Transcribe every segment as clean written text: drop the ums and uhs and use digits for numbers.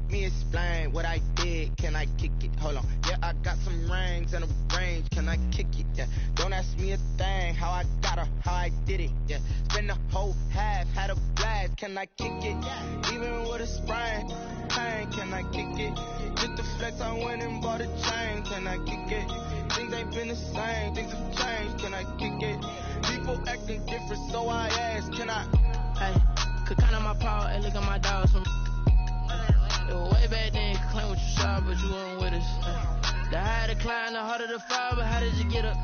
Let me explain what I did. Can I kick it? Hold on. Yeah, I got some rings and a range. Can I kick it? Yeah. Don't ask me a thing. How I got her, how I did it. Yeah. Spend the whole half, had a blast. Can I kick it? Even with a sprain, pain. Can I kick it? Just the flex, I went and bought a chain. Can I kick it? Things ain't been the same. Things have changed. Can I kick it? People acting different, so I ask. Can I? Hey, could count on my power and look at my dogs from. Way back then, you could claim what you saw, but you weren't with us. The higher the climb, the harder the fall, but how did you get up?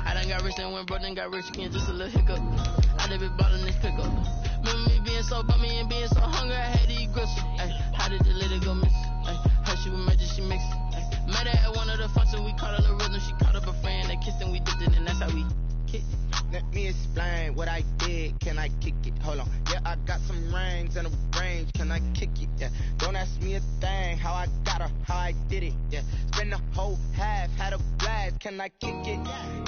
I done got rich and went broke, then got rich again, just a little hiccup. I done been ballin' this pickup. Remember me being so bummy and being so hungry, I had to eat gristle. Ay, how did you let it go miss? Ay, how she was magic, she mixed it. Met her at one of the functions, we caught her the rhythm, she caught up a friend, they kissed and we dipped it, and that's how we kicked it. Let me explain what I did. Can I kick it? Hold on. Yeah, I got some rings and a range. Can I kick it? Yeah. Don't ask me a thing. How I got her, how I did it. Yeah. Spend the whole half, had a blast. Can I kick it?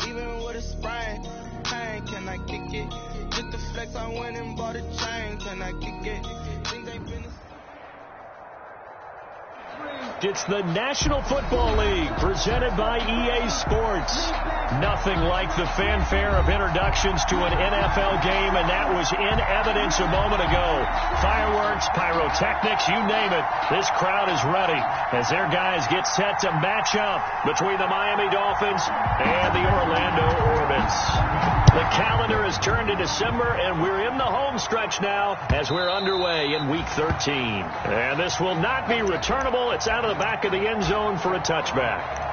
Even with a sprain, pain. Can I kick it? Just the flex, I went and bought a chain. Can I kick it? Things ain't been the same. It's the National Football League presented by EA Sports. Nothing like the fanfare of introductions to an NFL game, and that was in evidence a moment ago. Fireworks, pyrotechnics, you name it. This crowd is ready as their guys get set to match up between the Miami Dolphins and the Orlando Orbits. The calendar has turned to December, and we're in the home stretch now as we're underway in Week 13. And this will not be returnable. It's out of the back of the end zone for a touchback.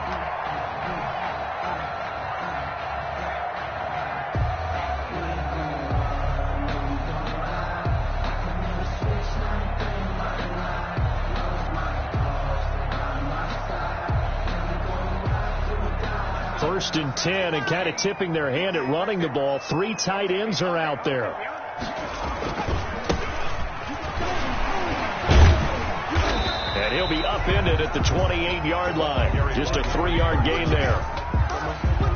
First and 10, and kind of tipping their hand at running the ball. Three tight ends are out there. And he'll be upended at the 28-yard line. Just a 3-yard gain there.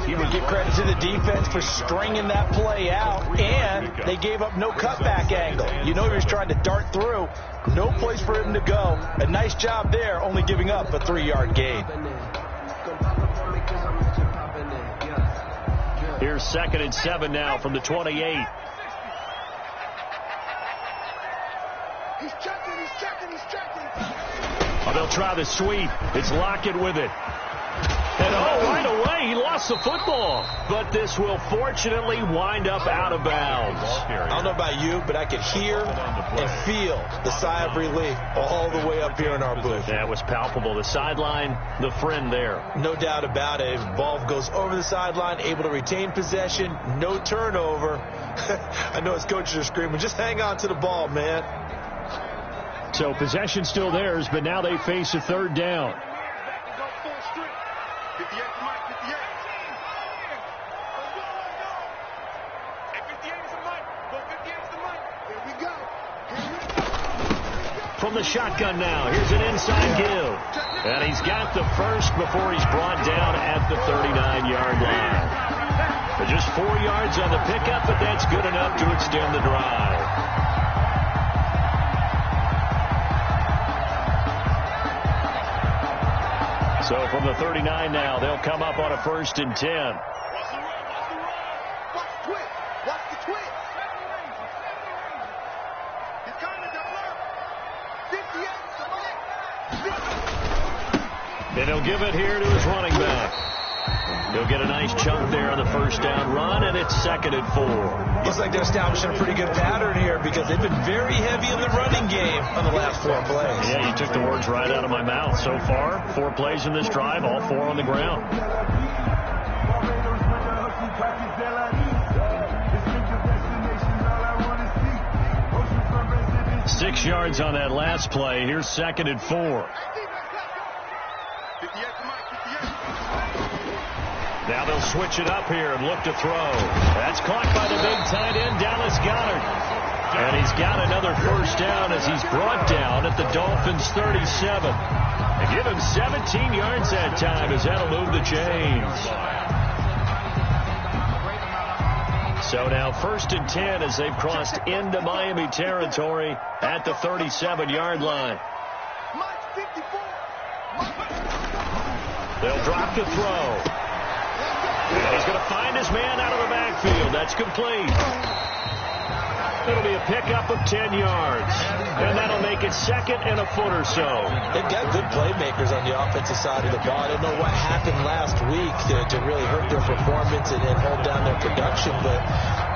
You would give credit to the defense for stringing that play out, and they gave up no cutback angle. You know he was trying to dart through. No place for him to go. A nice job there, only giving up a 3-yard gain. Here's 2nd and 7 now from the 28. He's checking. Oh, they'll try the sweep. It's Lockett with it. And right away, he lost the football. But this will fortunately wind up out of bounds. I don't know about you, but I could hear and feel the sigh of relief all the way up here in our booth. That was palpable. The sideline, the friend there. No doubt about it. Ball goes over the sideline, able to retain possession, no turnover. I know his coaches are screaming, just hang on to the ball, man. So possession still theirs, but now they face a 3rd down. From the shotgun now, here's an inside give. And he's got the first before he's brought down at the 39-yard line. But just 4 yards on the pickup, but that's good enough to extend the drive. So from the 39 now, they'll come up on a 1st and 10. And he'll give it here to his running back. He'll get a nice chunk there on the 1st down run, and it's 2nd and 4. Looks like they're establishing a pretty good pattern here because they've been very heavy in the running game on the last 4 plays. Yeah, you took the words right out of my mouth. So far, 4 plays in this drive, all 4 on the ground. Six yards on that last play. Here's 2nd and 4. Now they'll switch it up here and look to throw. That's caught by the big tight end, Dallas Goedert. And he's got another 1st down as he's brought down at the Dolphins' 37. They give him 17 yards that time as that'll move the chains. So now 1st and 10 as they've crossed into Miami territory at the 37-yard line. Drop to throw. And he's going to find his man out of the backfield. That's complete. It'll be a pickup of 10 yards. And that'll make it second and a foot or so. They've got good playmakers on the offensive side of the ball. I don't know what happened last week to really hurt their performance and hold down their production, but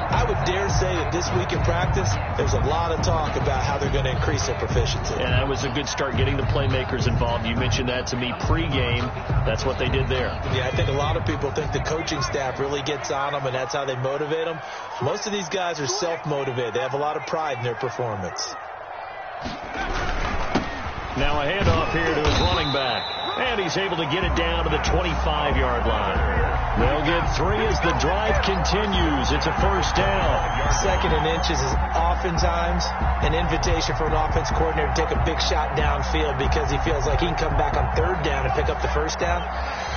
I would dare say that this week in practice, there's a lot of talk about how they're going to increase their proficiency. And that was a good start getting the playmakers involved. You mentioned that to me pregame. That's what they did there. Yeah, I think a lot of people think the coaching staff really gets on them, and that's how they motivate them. Most of these guys are self-motivated. They have a lot of pride in their performance. Now a handoff here to his running back. And he's able to get it down to the 25-yard line. They'll get 3 as the drive continues. It's a first down. Second and inches is oftentimes an invitation for an offense coordinator to take a big shot downfield because he feels like he can come back on third down and pick up the first down.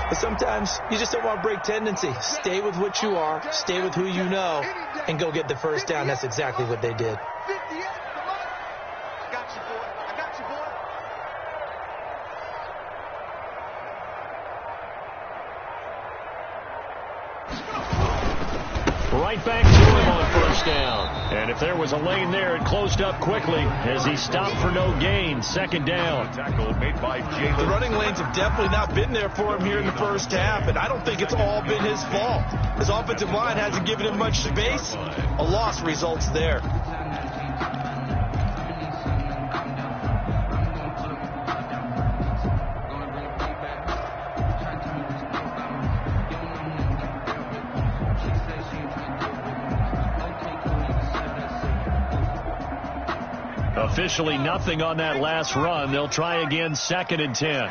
But sometimes you just don't want to break tendency. Stay with what you are, stay with who you know, and go get the first down. That's exactly what they did. Right back to him on first down. And if there was a lane there, it closed up quickly as he stopped for no gain. Second down. Tackle made by Jalen. The running lanes have definitely not been there for him here in the first half, and I don't think it's all been his fault. His offensive line hasn't given him much space. A loss results there. Officially nothing on that last run. They'll try again, 2nd and 10.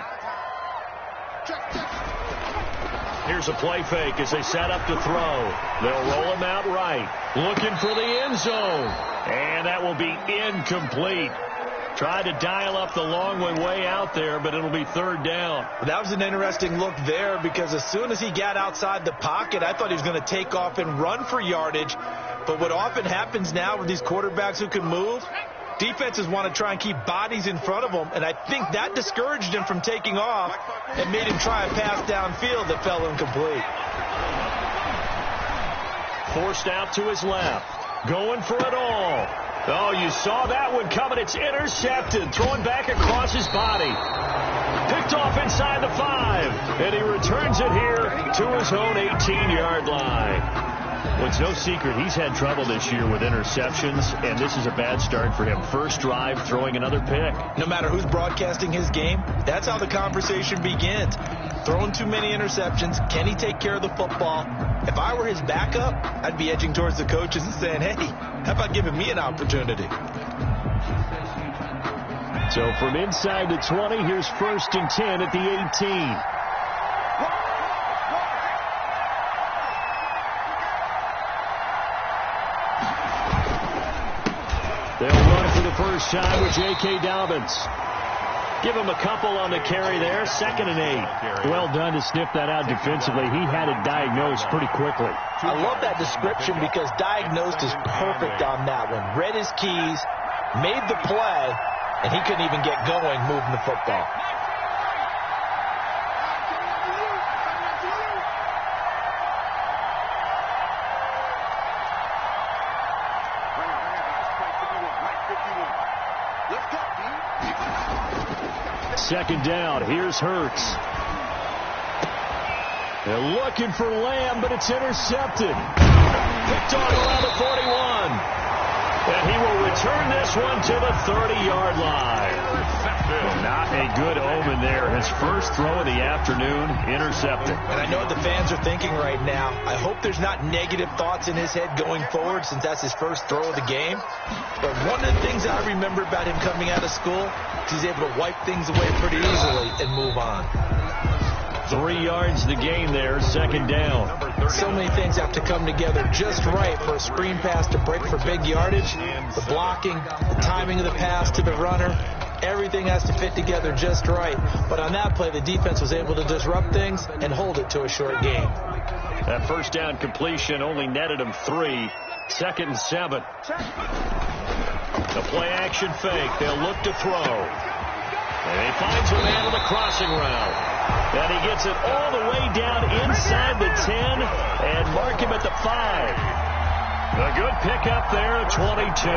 Here's a play fake as they set up to throw. They'll roll him out right. Looking for the end zone. And that will be incomplete. Tried to dial up the long way out there, but it'll be third down. That was an interesting look there because as soon as he got outside the pocket, I thought he was going to take off and run for yardage. But what often happens now with these quarterbacks who can move, defenses want to try and keep bodies in front of them, and I think that discouraged him from taking off and made him try a pass downfield that fell incomplete. Forced out to his left. Going for it all. Oh, you saw that one coming. It's intercepted. Thrown back across his body. Picked off inside the 5. And he returns it here to his own 18-yard line. Well, it's no secret he's had trouble this year with interceptions, and this is a bad start for him. First drive, throwing another pick. No matter who's broadcasting his game, that's how the conversation begins. Throwing too many interceptions. Can he take care of the football? If I were his backup, I'd be edging towards the coaches and saying, hey, how about giving me an opportunity? So from inside the 20, here's 1st and 10 at the 18. They'll run for the first time with J.K. Dobbins. Give him a couple on the carry there. 2nd and 8. Well done to sniff that out defensively. He had it diagnosed pretty quickly. I love that description because diagnosed is perfect on that one. Read his keys, made the play, and he couldn't even get going moving the football. Second down. Here's Hurts. They're looking for Lamb, but it's intercepted. Picked off around the 41. And he will return this one to the 30-yard line. Not a good omen there. His first throw of the afternoon, intercepted. And I know what the fans are thinking right now. I hope there's not negative thoughts in his head going forward since that's his first throw of the game. But one of the things I remember about him coming out of school is he's able to wipe things away pretty easily and move on. 3 yards the gain there, 2nd down. So many things have to come together just right for a screen pass to break for big yardage. The blocking, the timing of the pass to the runner, everything has to fit together just right. But on that play, the defense was able to disrupt things and hold it to a short gain. That first down completion only netted him 3. 2nd and 7. The play action fake. They'll look to throw. And he finds a man on the crossing route. And he gets it all the way down inside the 10 and mark him at the 5. A good pickup there at 22.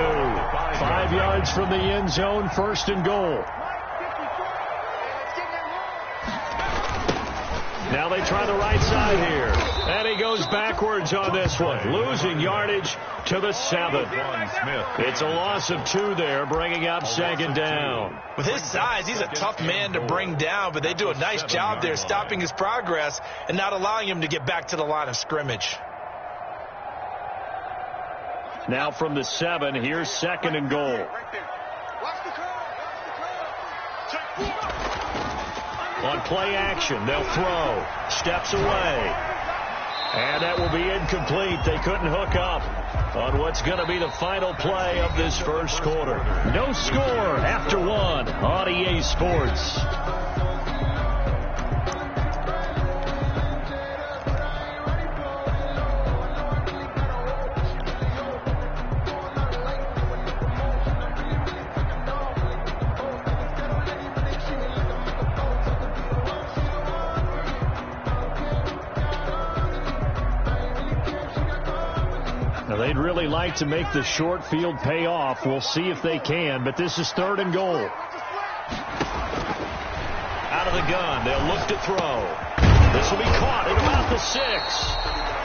5 yards from the end zone, first and goal. Now they try the right side here. And he goes backwards on this one, losing yardage to the 7. It's a loss of 2 there, bringing up second down. With his size, he's a tough man to bring down, but they do a nice job there stopping his progress and not allowing him to get back to the line of scrimmage. Now from the 7, here's second and goal. On play action, they'll throw. Steps away. And that will be incomplete. They couldn't hook up on what's going to be the final play of this first quarter. No score after 1 on EA Sports. They'd really like to make the short field pay off. We'll see if they can, but this is third and goal. Out of the gun, they'll look to throw. This will be caught at about the 6.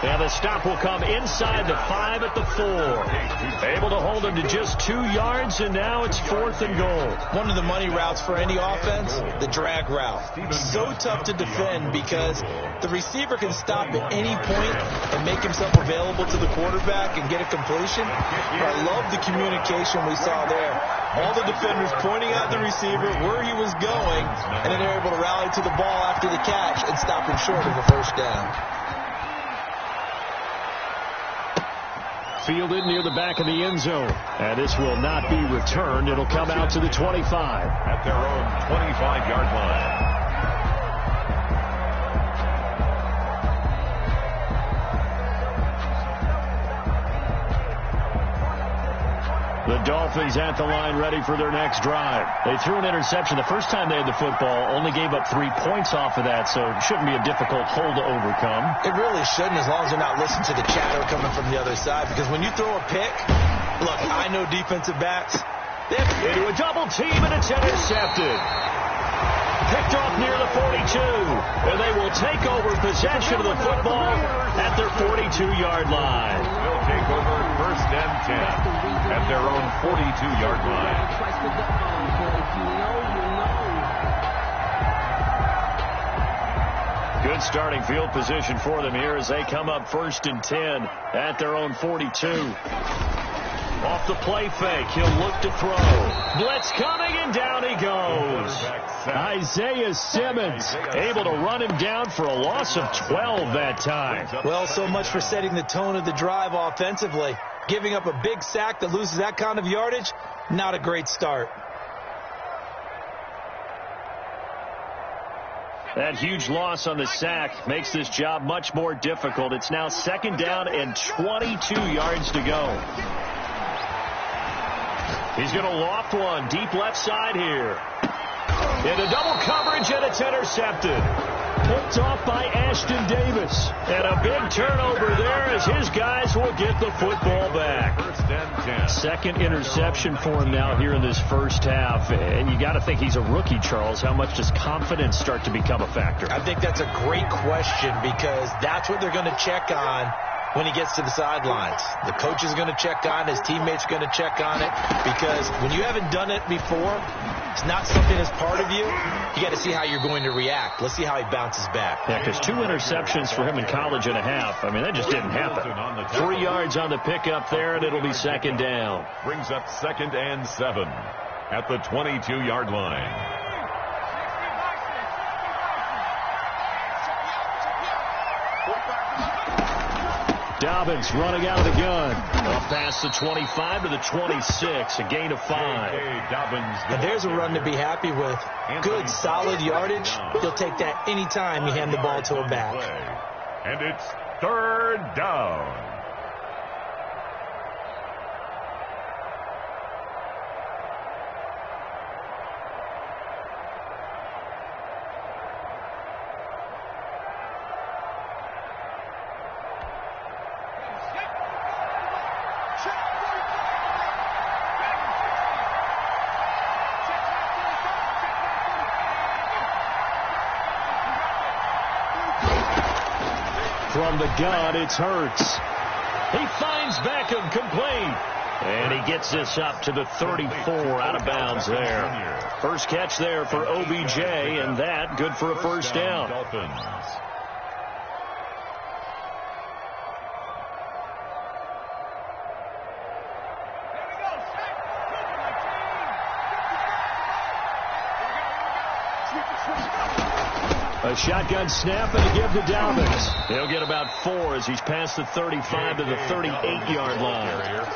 And the stop will come inside the 5 at the 4. Able to hold him to just 2 yards, and now it's fourth and goal. One of the money routes for any offense, the drag route. So tough to defend because the receiver can stop at any point and make himself available to the quarterback and get a completion. But I love the communication we saw there. All the defenders pointing out the receiver where he was going, and then they're able to rally to the ball after the catch and stop him short of a first down. Fielded near the back of the end zone. And this will not be returned. It'll come out to the 25. At their own 25-yard line. The Dolphins at the line ready for their next drive. They threw an interception the first time they had the football, only gave up 3 points off of that, so it shouldn't be a difficult hole to overcome. It really shouldn't, as long as they're not listening to the chatter coming from the other side, because when you throw a pick, look, I know defensive backs. Into a double team, and it's intercepted. Picked off near the 42, and they will take over possession of the football at their 42-yard line. They'll take over first and 10 at their own 42-yard line. Good starting field position for them here as they come up first and 10 at their own 42. Off the play fake, he'll look to throw. Blitz coming, and down he goes. Isaiah Simmons able to run him down for a loss of 12 that time. Well, so much for setting the tone of the drive offensively. Giving up a big sack that loses that kind of yardage, not a great start. That huge loss on the sack makes this job much more difficult. It's now second down and 22 yards to go. He's going to loft one deep left side here. Into double coverage, and it's intercepted. Picked off by Ashton Davis. And a big turnover there as his guys will get the football back. First and 10. Second interception for him now here in this first half. And you got to think he's a rookie, Charles. How much does confidence start to become a factor? I think that's a great question because that's what they're going to check on when he gets to the sidelines. The coach is going to check on it. His teammates are going to check on it because when you haven't done it before, it's not something that's part of you. You got to see how you're going to react. Let's see how he bounces back. Yeah, because 2 interceptions for him in college and a half. I mean, that just didn't happen. 3 yards on the pickup there, and it'll be second down. Brings up second and 7 at the 22-yard line. Dobbins running out of the gun. Up past the 25 to the 26, a gain of 5. And there's a run to be happy with. Good, solid yardage. He'll take that anytime you hand the ball to him back. And it's third down. From the gun, it's Hurts. He finds Beckham complete. And he gets this up to the 34 out of bounds there. First catch there for OBJ, and that good for a first down. A shotgun snap and a give to Dobbins. He'll get about 4 as he's past the 35 to the 38-yard line.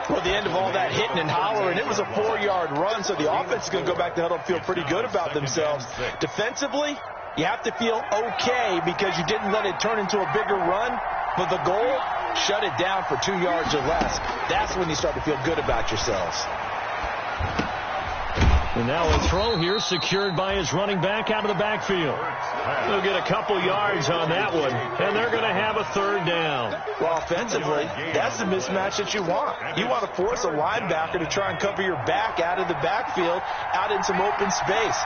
Well, the end of all that hitting and hollering, it was a 4-yard run, so the offense is going to go back to huddle and feel pretty good about themselves. Defensively, you have to feel okay because you didn't let it turn into a bigger run, but the goal, shut it down for 2 yards or less. That's when you start to feel good about yourselves. And now a throw here secured by his running back out of the backfield. They'll get a couple yards on that one, and they're going to have a third down. Well, offensively, that's the mismatch that you want. You want to force a linebacker to try and cover your back out of the backfield, out in some open space.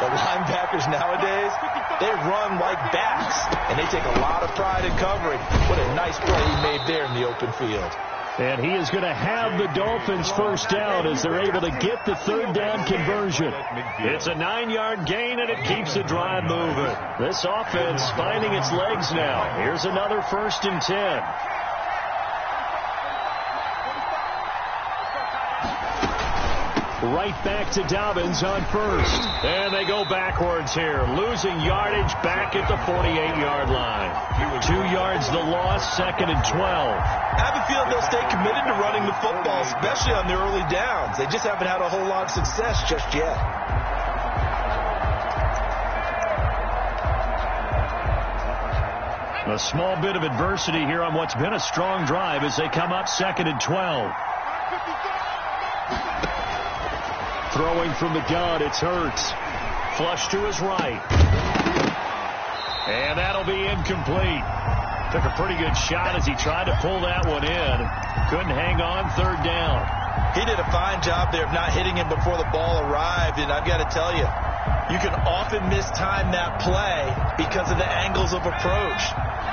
The linebackers nowadays, they run like backs, and they take a lot of pride in covering. What a nice play he made there in the open field. And he is going to have the Dolphins first down as they're able to get the third down conversion. It's a 9-yard gain, and it keeps the drive moving. This offense finding its legs now. Here's another 1st and 10. Right back to Dobbins on first. And they go backwards here, losing yardage back at the 48-yard line. 2 yards the loss, 2nd and 12. I have a feeling they'll stay committed to running the football, especially on the early downs. They just haven't had a whole lot of success just yet. A small bit of adversity here on what's been a strong drive as they come up 2nd and 12. Throwing from the gun, it's Hurts. Flush to his right. And that'll be incomplete. Took a pretty good shot as he tried to pull that one in. Couldn't hang on, 3rd down. He did a fine job there of not hitting him before the ball arrived, and I've got to tell you, you can often mistime that play because of the angles of approach.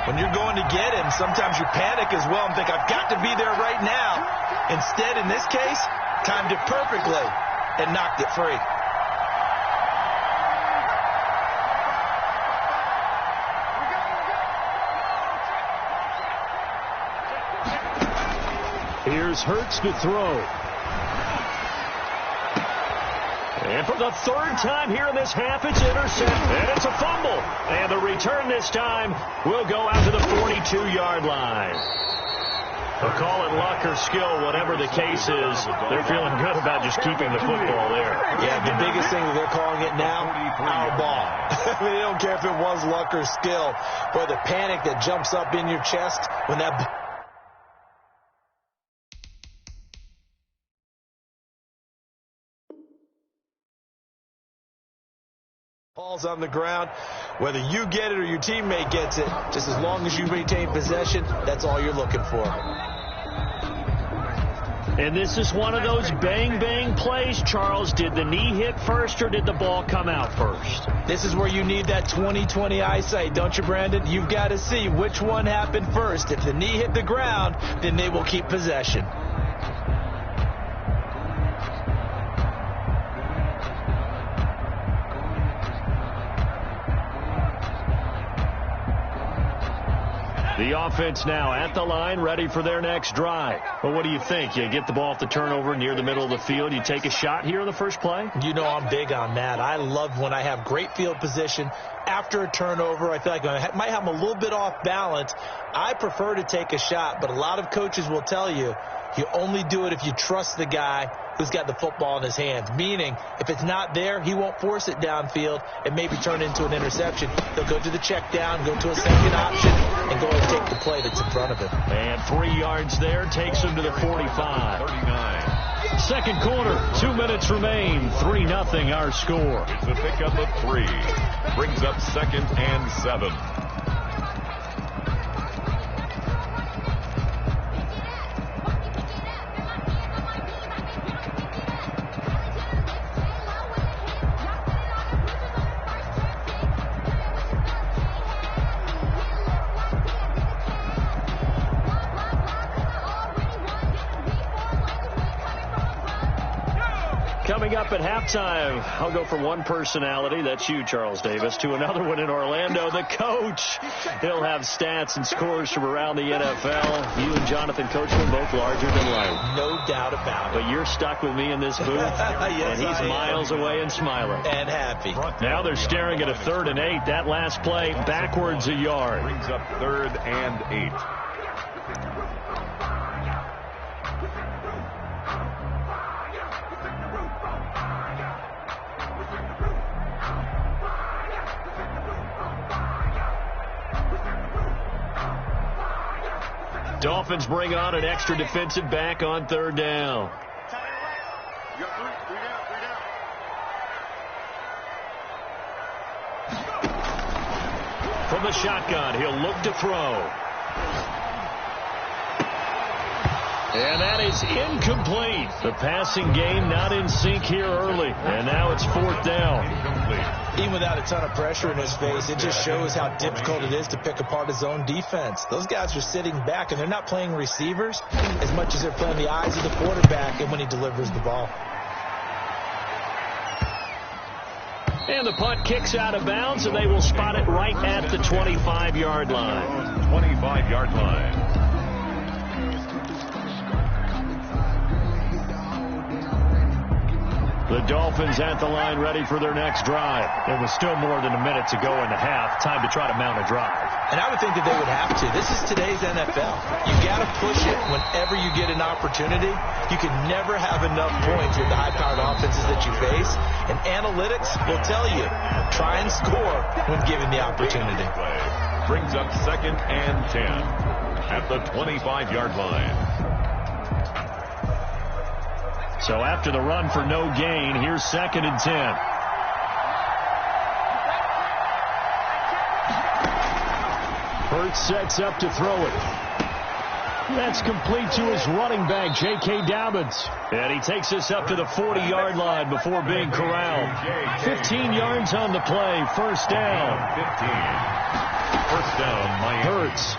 When you're going to get him, sometimes you panic as well and think, I've got to be there right now. Instead, in this case, timed it perfectly and knocked it free. Here's Hurts to throw. And for the 3rd time here in this half, it's intercepted. And it's a fumble. And the return this time will go out to the 42-yard line. They'll call it luck or skill, whatever the case is. They're feeling good about just keeping the football there. Yeah, the biggest thing that they're calling it now, our ball. I mean, they don't care if it was luck or skill. But the panic that jumps up in your chest when that... ball's on the ground, whether you get it or your teammate gets it, just as long as you maintain possession, that's all you're looking for. And this is one of those bang-bang plays, Charles. Did the knee hit first or did the ball come out first? This is where you need that 20/20 eyesight, don't you, Brandon? You've got to see which one happened first. If the knee hit the ground, then they will keep possession. The offense now at the line, ready for their next drive. Well, what do you think? You get the ball off the turnover near the middle of the field. You take a shot here in the first play? You know I'm big on that. I love when I have great field position. After a turnover, I feel like I might have them a little bit off balance. I prefer to take a shot, but a lot of coaches will tell you, you only do it if you trust the guy who's got the football in his hands. Meaning, if it's not there, he won't force it downfield and maybe turn into an interception. He'll go to the check down, go to a second option, and go and take the play that's in front of him. And 3 yards there takes him to the 45. 39. Second quarter, 2 minutes remain. 3-0 our score. It's a pickup of 3. Brings up 2nd and 7. Coming up at halftime, I'll go from one personality, that's you, Charles Davis, to another one in Orlando, the coach. He'll have stats and scores from around the NFL. You and Jonathan Coachman both larger than life. No doubt about it. But you're stuck with me in this booth, Yes, and he's miles away and smiling. And happy. Now they're staring at a 3rd and 8. That last play, backwards a yard. Brings up 3rd and 8. Dolphins bring on an extra defensive back on 3rd down. From the shotgun, he'll look to throw. And that is incomplete. The passing game not in sync here early. And now it's 4th down. Even without a ton of pressure in his face, it just shows how difficult it is to pick apart his own defense. Those guys are sitting back, and they're not playing receivers as much as they're playing the eyes of the quarterback and when he delivers the ball. And the punt kicks out of bounds, and they will spot it right at the 25-yard line. 25-yard line. The Dolphins at the line ready for their next drive. There was still more than a minute to go in the half. Time to try to mount a drive. And I would think that they would have to. This is today's NFL. You got to push it whenever you get an opportunity. You can never have enough points with the high-powered offenses that you face. And analytics will tell you, try and score when given the opportunity. Brings up 2nd and 10 at the 25-yard line. So after the run for no gain, here's 2nd and 10. Hurts sets up to throw it. That's complete to his running back, J.K. Dobbins. And he takes us up to the 40-yard line before being corralled. 15 yards on the play. 1st down. 15. 1st down, Miami. Hurts.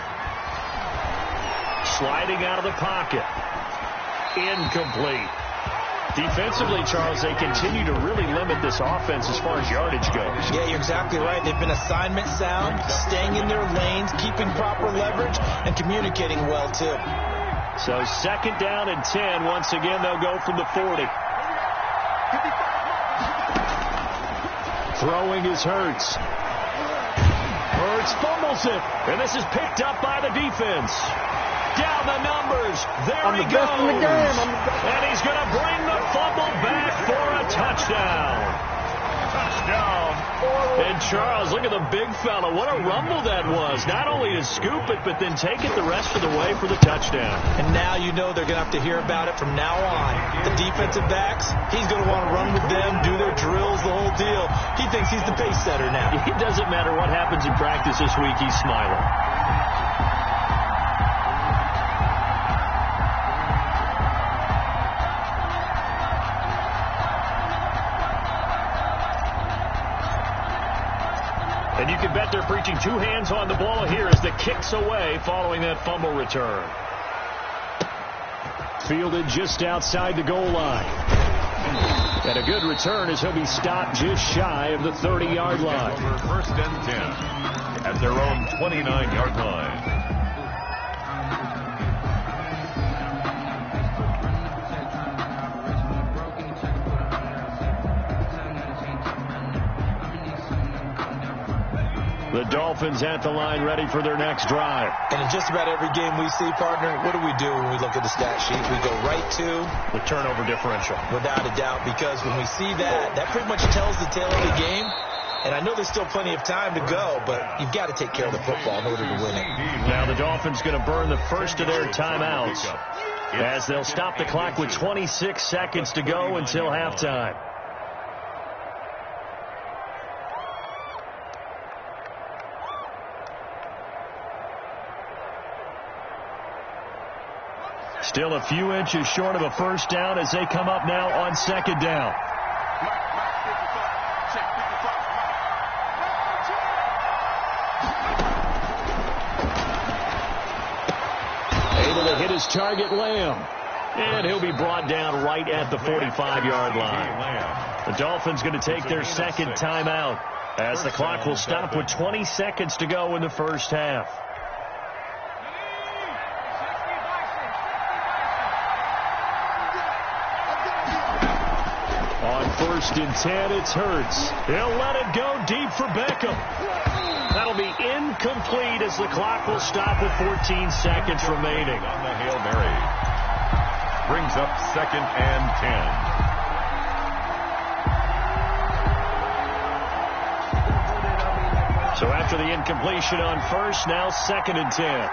Sliding out of the pocket. Incomplete. Defensively, Charles, they continue to really limit this offense as far as yardage goes. Yeah, you're exactly right. They've been assignment sound, staying in their lanes, keeping proper leverage, and communicating well, too. So 2nd down and 10. Once again, they'll go from the 40. Throwing is Hurts. Hurts fumbles it, and this is picked up by the defense. Down the numbers. There he goes. And he's going to bring the fumble back for a touchdown. Touchdown. And Charles, look at the big fella. What a rumble that was. Not only to scoop it, but then take it the rest of the way for the touchdown. And now you know they're going to have to hear about it from now on. The defensive backs, he's going to want to run with them, do their drills, the whole deal. He thinks he's the pace setter now. It doesn't matter what happens in practice this week. He's smiling. And you can bet they're preaching 2 hands on the ball here as the kick's away following that fumble return. Fielded just outside the goal line. And a good return as he'll be stopped just shy of the 30-yard line. 1st and 10 at their own 29-yard line. The Dolphins at the line ready for their next drive. And in just about every game we see, partner, what do we do when we look at the stat sheet? We go right to the turnover differential. Without a doubt, because when we see that, that pretty much tells the tale of the game. And I know there's still plenty of time to go, but you've got to take care of the football in order to win it. Now the Dolphins going to burn the first of their timeouts as they'll stop the clock with 26 seconds to go until halftime. Still a few inches short of a first down as they come up now on 2nd down. Able to hit his target, Lamb. And he'll be brought down right at the 45-yard line. The Dolphins going to take their second timeout as the clock will stop with 20 seconds to go in the first half. On 1st and 10, it's Hurts. He'll let it go deep for Beckham. That'll be incomplete as the clock will stop with 14 seconds remaining. On the Hail Mary. Brings up 2nd and 10. So after the incompletion on 1st, now 2nd and 10.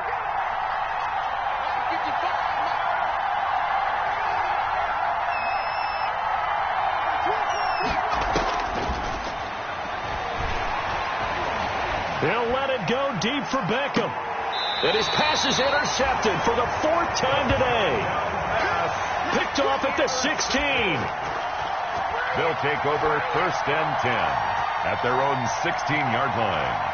He'll let it go deep for Beckham. And his pass is intercepted for the 4th time today. Picked off at the 16. They'll take over 1st and 10 at their own 16-yard line.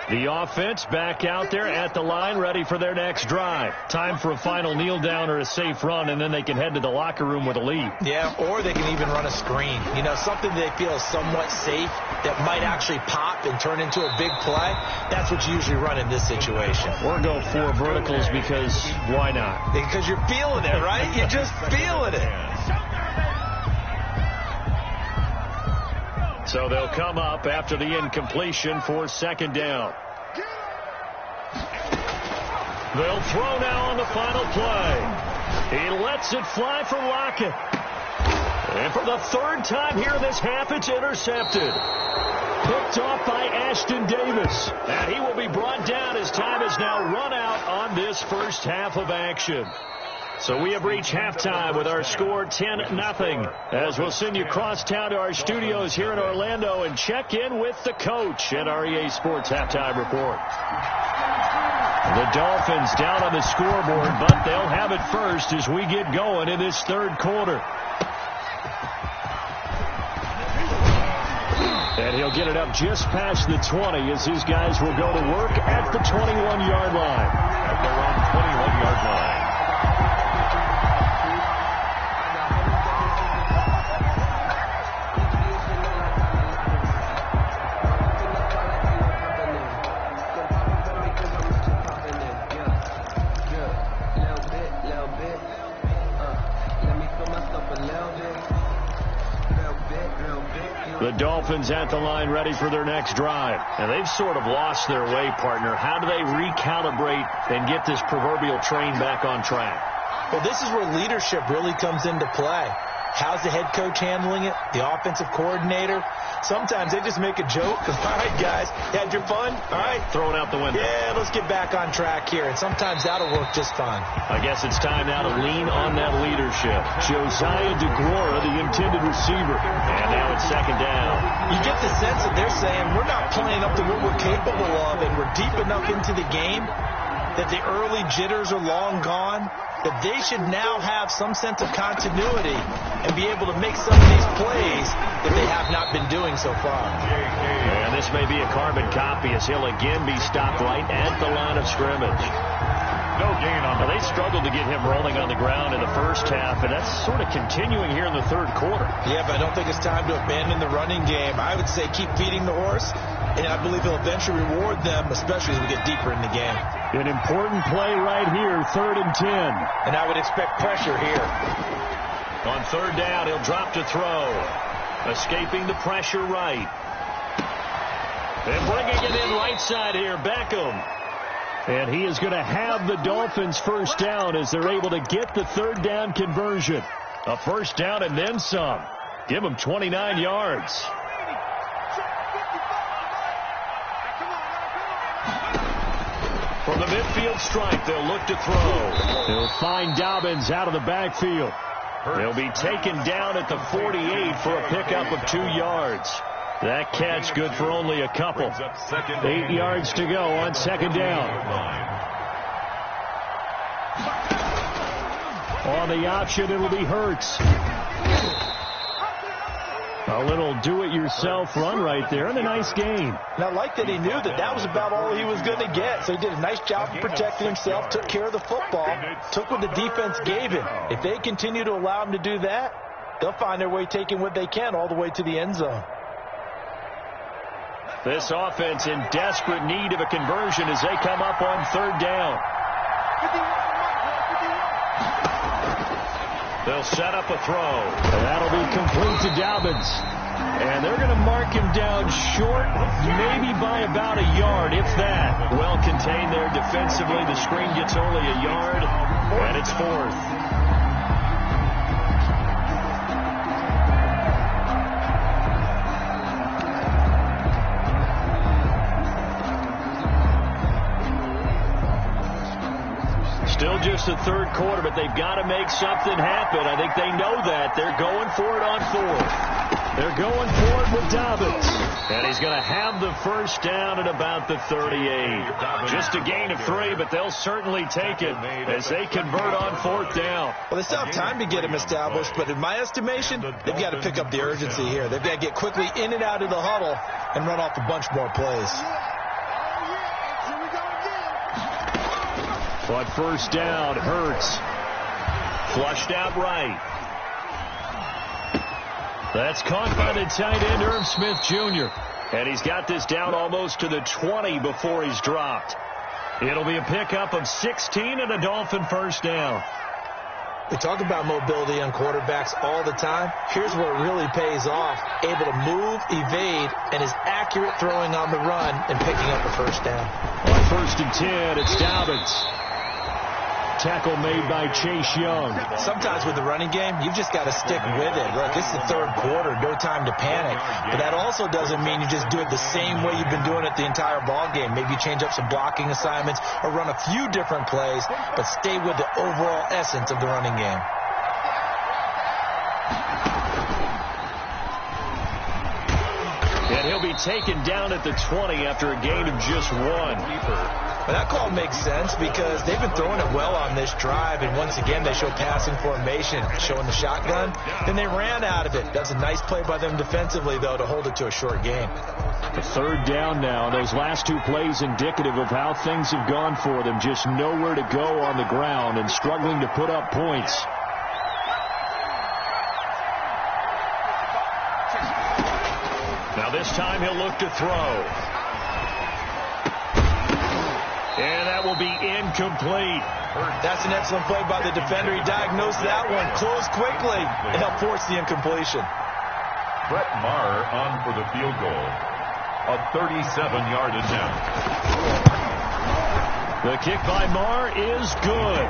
The offense back out there at the line, ready for their next drive. Time for a final kneel down or a safe run, and then they can head to the locker room with a lead. Yeah, or they can even run a screen. You know, something they feel is somewhat safe that might actually pop and turn into a big play. That's what you usually run in this situation. Or go 4 verticals because why not? Because you're feeling it, right? You're just feeling it. So they'll come up after the incompletion for 2nd down. They'll throw now on the final play. He lets it fly for Lockett. And for the 3rd time here in this half, it's intercepted. Picked off by Ashton Davis. And he will be brought down as time is now run out on this first half of action. So we have reached halftime with our score 10-0. As we'll send you cross town to our studios here in Orlando and check in with the coach at our EA Sports Halftime Report. The Dolphins down on the scoreboard, but they'll have it first as we get going in this 3rd quarter. And he'll get it up just past the 20 as his guys will go to work at the 21-yard line. At their own 21-yard line. The Dolphins at the line ready for their next drive. And they've sort of lost their way, partner. How do they recalibrate and get this proverbial train back on track? Well, this is where leadership really comes into play. How's the head coach handling it? The offensive coordinator? Sometimes they just make a joke. All right, guys, you had your fun? All right. Throw it out the window. Yeah, let's get back on track here. And sometimes that'll work just fine. I guess it's time now to lean on that leadership. Josiah DeGrora, the intended receiver. And now it's 2nd down. You get the sense that they're saying we're not playing up to what we're capable of, and we're deep enough into the game that the early jitters are long gone, that they should now have some sense of continuity and be able to make some of these plays that they have not been doing so far. And this may be a carbon copy as he'll again be stopped right at the line of scrimmage. No gain on the They struggled to get him rolling on the ground in the first half, and that's sort of continuing here in the 3rd quarter. Yeah, but I don't think it's time to abandon the running game. I would say keep feeding the horse, and I believe he'll eventually reward them, especially as we get deeper in the game. An important play right here, 3rd and 10. And I would expect pressure here. On 3rd down, he'll drop to throw. Escaping the pressure right. And bringing it in right side here, Beckham. And he is going to have the Dolphins first down as they're able to get the 3rd down conversion. A first down and then some. Give them 29 yards. From the midfield stripe, they'll look to throw. They'll find Dobbins out of the backfield. They'll be taken down at the 48 for a pickup of 2 yards. That catch good for only a couple. 8 yards to go on 2nd down. On the option, it'll be Hurts. A little do-it-yourself run right there, and a nice game. And I like that he knew that that was about all he was going to get. So he did a nice job of protecting himself, took care of the football, took what the defense gave him. If they continue to allow him to do that, they'll find their way taking what they can all the way to the end zone. This offense in desperate need of a conversion as they come up on third down. They'll set up a throw. That'll be complete to Dobbins. And they're going to mark him down short, maybe by about a yard, if that. Well contained there defensively. The screen gets only a yard, and it's fourth. Still just the third quarter, but they've got to make something happen. I think they know that. They're going for it on fourth. They're going for it with Dobbins. And he's going to have the first down at about the 38. Just a gain of 3, but they'll certainly take it as they convert on fourth down. Well, they still have time to get him established, but in my estimation, they've got to pick up the urgency here. They've got to get quickly in and out of the huddle and run off a bunch more plays. But first down, Hurts. Flushed out right. That's caught by the tight end, Irv Smith Jr. And he's got this down almost to the 20 before he's dropped. It'll be a pickup of 16 and a Dolphin first down. We talk about mobility on quarterbacks all the time. Here's where it really pays off. Able to move, evade, and is accurate throwing on the run and picking up the first down. On first and 10, it's Dobbins. Tackle made by Chase Young. Sometimes with the running game, you've just got to stick with it. Look, it's the third quarter, no time to panic. But that also doesn't mean you just do it the same way you've been doing it the entire ball game. Maybe you change up some blocking assignments or run a few different plays, but stay with the overall essence of the running game. And he'll be taken down at the 20 after a gain of just 1. Well, that call makes sense because they've been throwing it well on this drive, and once again they show passing formation, showing the shotgun. Then they ran out of it. That's a nice play by them defensively, though, to hold it to a short gain. The third down now. Those last two plays indicative of how things have gone for them. Just nowhere to go on the ground and struggling to put up points. Now this time he'll look to throw. And that will be incomplete. That's an excellent play by the defender. He diagnosed that one, closed quickly, and helped force the incompletion. Brett Maher on for the field goal. A 37-yard attempt. The kick by Maher is good.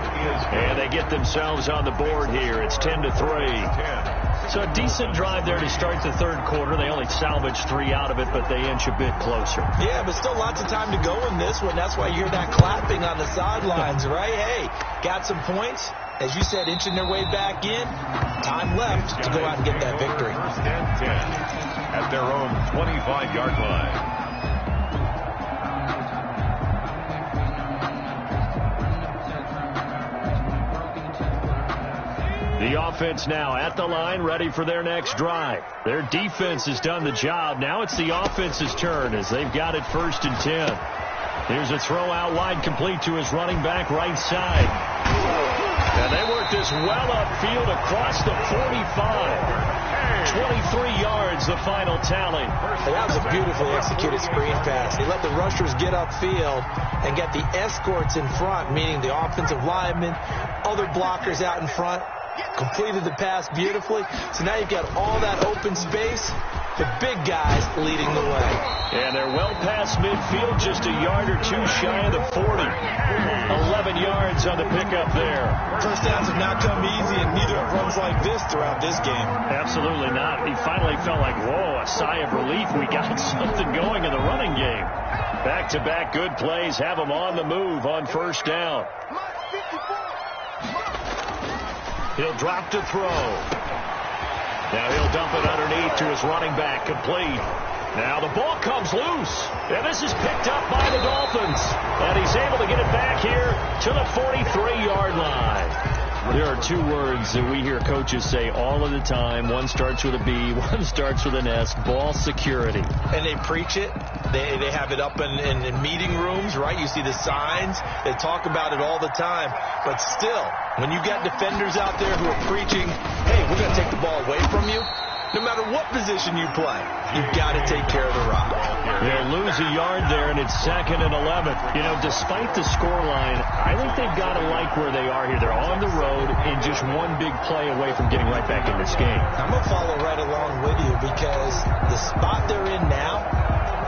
And they get themselves on the board here. It's 10-3. So a decent drive there to start the third quarter. They only salvaged 3 out of it, but they inch a bit closer. Yeah, but still lots of time to go in this one. That's why you hear that clapping on the sidelines, right? Hey, got some points. As you said, inching their way back in. Time left to go out and get that victory. First and 10 at their own 25-yard line. The offense now at the line, ready for their next drive. Their defense has done the job. Now it's the offense's turn as they've got it first and 10. Here's a throw out wide, complete to his running back right side. And they work this well upfield across the 45. 23 yards, the final tally. That was a beautifully executed screen pass. He let the rushers get upfield and get the escorts in front, meaning the offensive linemen, other blockers out in front. Completed the pass beautifully. So now you've got all that open space. The big guys leading the way. And they're well past midfield, just a yard or two shy of the 40. 11 yards on the pickup there. First downs have not come easy, and neither have runs like this throughout this game. Absolutely not. He finally felt like, whoa, a sigh of relief. We got something going in the running game. Back-to-back good plays have them on the move on first down. He'll drop to throw. Now he'll dump it underneath to his running back, complete. Now the ball comes loose. And this is picked up by the Dolphins. And he's able to get it back here to the 43-yard line. There are two words that we hear coaches say all of the time. One starts with a B, one starts with an S, ball security. And they preach it. They have it up in meeting rooms, right? You see the signs. They talk about it all the time. But still, when you got defenders out there who are preaching, hey, we're going to take the ball away from you, no matter what position you play, you've got to take care of the rock. They'll lose a yard there, and it's 2nd and 11. You know, despite the scoreline, I think they've got to like where they are here. They're on the road and just one big play away from getting right back in this game. I'm going to follow right along with you because the spot they're in now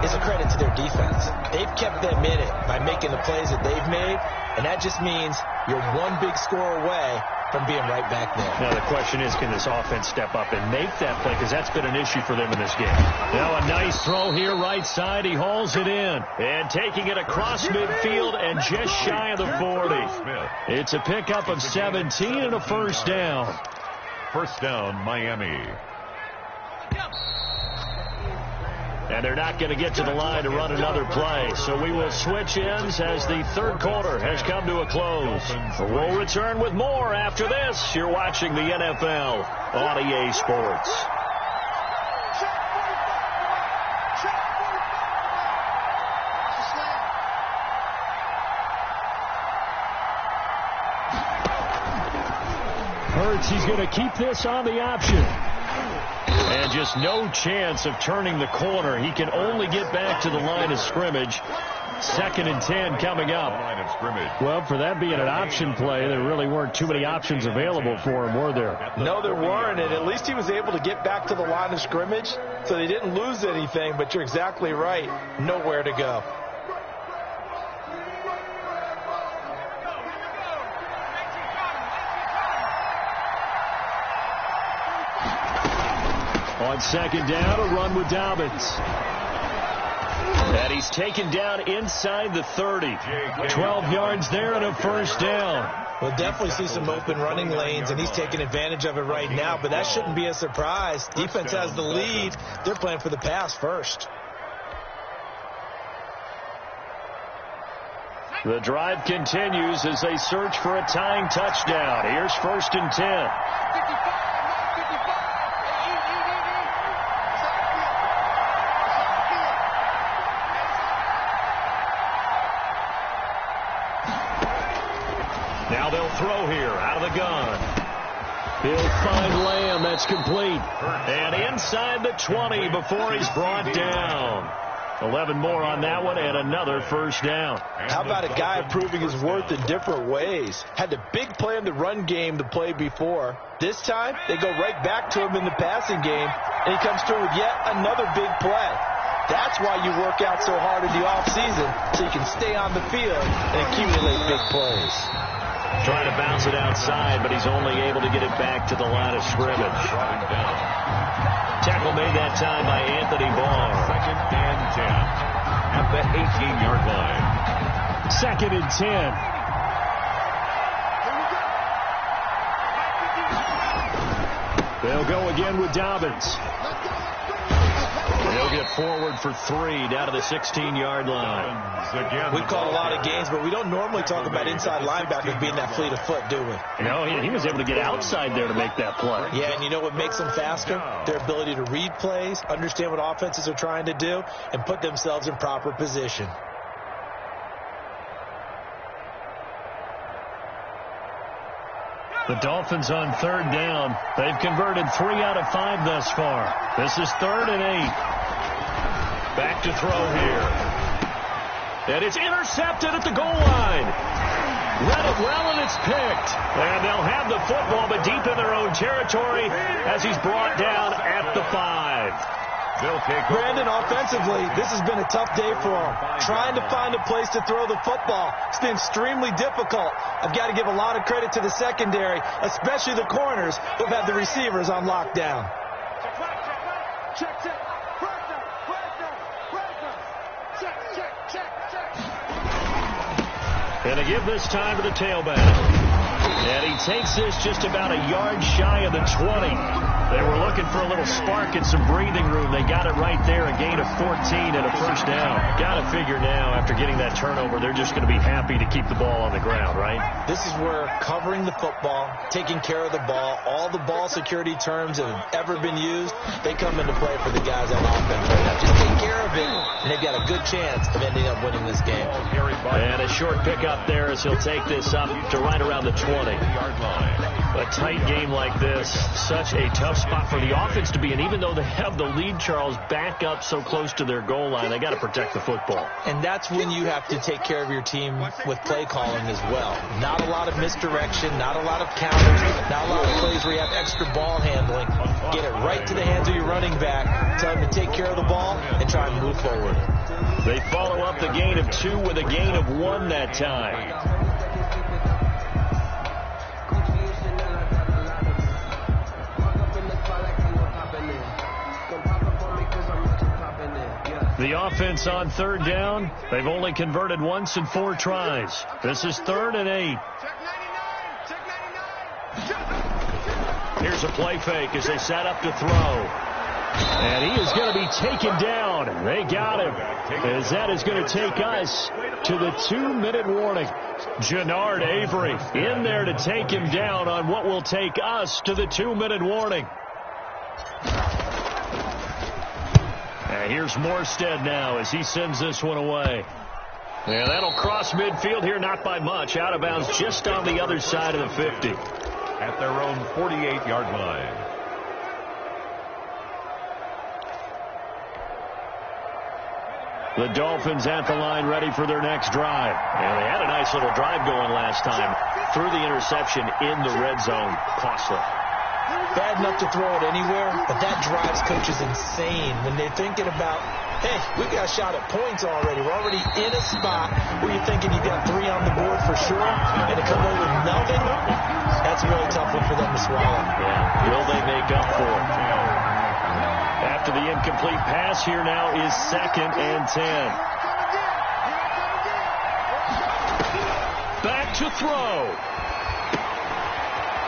is a credit to their defense. They've kept them in it by making the plays that they've made, and that just means you're one big score away from being right back there. Now the question is, can this offense step up and make that play? Because that's been an issue for them in this game. Now a nice throw here, right side. He hauls it in. And taking it across midfield and just shy of the 40. It's a pickup of 17 and a first down. First down, Miami. And they're not going to get to the line to run another play. So we will switch ends as the third quarter has come to a close. We'll return with more after this. You're watching the NFL on EA Sports. Hurts, he's going to keep this on the option. And just no chance of turning the corner. He can only get back to the line of scrimmage. 2nd and 10 coming up. Well, for that being an option play, there really weren't too many options available for him, were there? No, there weren't, and at least he was able to get back to the line of scrimmage, so they didn't lose anything, but you're exactly right. Nowhere to go. On 2nd down, a run with Dobbins. And he's taken down inside the 30. 12 yards there and a first down. We'll definitely see some open running lanes, and he's taking advantage of it right now, but that shouldn't be a surprise. Defense has the lead. They're playing for the pass first. The drive continues as they search for a tying touchdown. Here's 1st and 10. Now they'll throw here out of the gun. He'll find Lamb. That's complete. And inside the 20 before he's brought down. 11 more on that one and another first down. How about a guy proving his worth in different ways? Had the big play in the run game to play before. This time, they go right back to him in the passing game, and he comes through with yet another big play. That's why you work out so hard in the offseason, so you can stay on the field and accumulate big plays. Trying to bounce it outside, but he's only able to get it back to the line of scrimmage. Tackle made that time by Anthony Barr. 2nd and 10 at the 18-yard line. 2nd and 10. They'll go again with Dobbins. They'll get forward for 3 down to the 16-yard line. We've called a lot of games, but we don't normally talk about inside linebackers being that fleet of foot, do we? No, he was able to get outside there to make that play. Yeah, and you know what makes them faster? Their ability to read plays, understand what offenses are trying to do, and put themselves in proper position. The Dolphins on 3rd down. They've converted 3 out of 5 thus far. This is 3rd and 8. Back to throw here. And it's intercepted at the goal line. Read it well, and it's picked. And they'll have the football, but deep in their own territory as he's brought down at the 5. Brandon, offensively, this has been a tough day for him. Trying to find a place to throw the football. It's been extremely difficult. I've got to give a lot of credit to the secondary, especially the corners who've had the receivers on lockdown. And they give this time to the tailback. And he takes this just about a yard shy of the 20. They were looking for a little spark and some breathing room. They got it right there, a gain of 14 and a first down. Got to figure now, after getting that turnover, they're just going to be happy to keep the ball on the ground, right? This is where covering the football, taking care of the ball, all the ball security terms that have ever been used, they come into play for the guys on offense right now. Just take care of it, and they've got a good chance of ending up winning this game. And a short pickup there as he'll take this up to right around the 20. A tight game like this, such a tough spot for the offense to be in. Even though they have the lead, Charles, back up so close to their goal line, they got to protect the football. And that's when you have to take care of your team with play calling as well. Not a lot of misdirection, not a lot of counters, not a lot of plays where you have extra ball handling. Get it right to the hands of your running back, tell him to take care of the ball, and try and move forward. They follow up the gain of 2 with a gain of 1 that time. The offense on third down, they've only converted once in 4 tries. This is 3rd and 8. Here's a play fake as they set up to throw. And he is going to be taken down. They got him. As that is going to take us to the 2-minute warning. Jannard Avery in there to take him down on what will take us to the 2-minute warning. And here's Morstead now as he sends this one away. Yeah, that'll cross midfield here, not by much. Out of bounds just on the other side of the 50. At their own 48-yard line. The Dolphins at the line ready for their next drive. And they had a nice little drive going last time. Threw the interception in the red zone. Costly. Bad enough to throw it anywhere, but that drives coaches insane when they're thinking about, hey, we got a shot at points already. We're already in a spot where you're thinking you got 3 on the board for sure, and to come away with nothing, that's a really tough one for them to swallow. Yeah. Will they make up for it? After the incomplete pass, here now is 2nd and 10. Back to throw.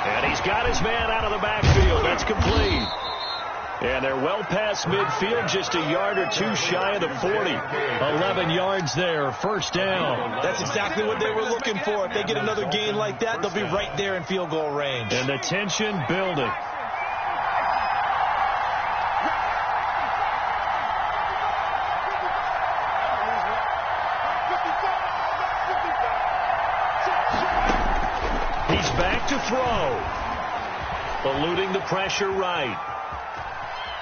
And he's got his man out of the backfield. That's complete. And they're well past midfield, just a yard or 2 shy of the 40. 11 yards there, first down. That's exactly what they were looking for. If they get another gain like that, they'll be right there in field goal range. And the tension building. He's back to throw. Eluding the pressure right.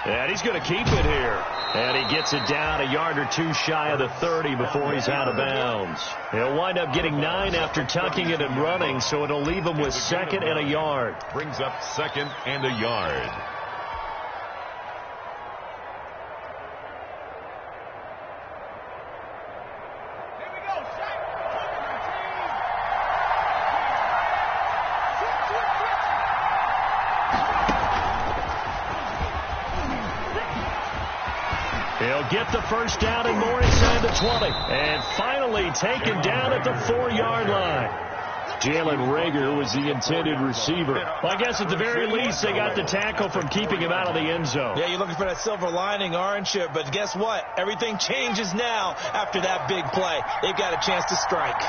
And he's going to keep it here. And he gets it down a yard or 2 shy of the 30 before he's out of bounds. He'll wind up getting 9 after tucking it and running, so it'll leave him with 2nd and a yard. Brings up 2nd and a yard. He'll get the first down and more inside the 20. And finally taken down at the 4-yard line. Jalen Reagor was the intended receiver. Well, I guess at the very least they got the tackle from keeping him out of the end zone. Yeah, you're looking for that silver lining, aren't you? But guess what? Everything changes now after that big play. They've got a chance to strike.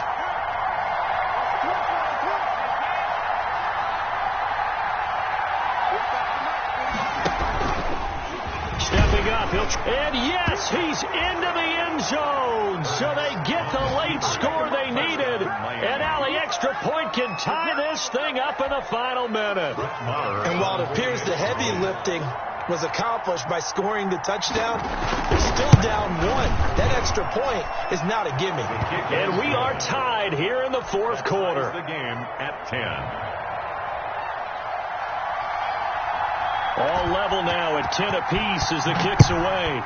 Stepping up, and yes, he's into the end zone. So they get the late score they needed. And now the extra point can tie this thing up in the final minute. And while it appears the heavy lifting was accomplished by scoring the touchdown, they're still down 1. That extra point is not a gimme. And we are tied here in the 4th quarter. The game at 10. All level now at 10 apiece as the kick's away.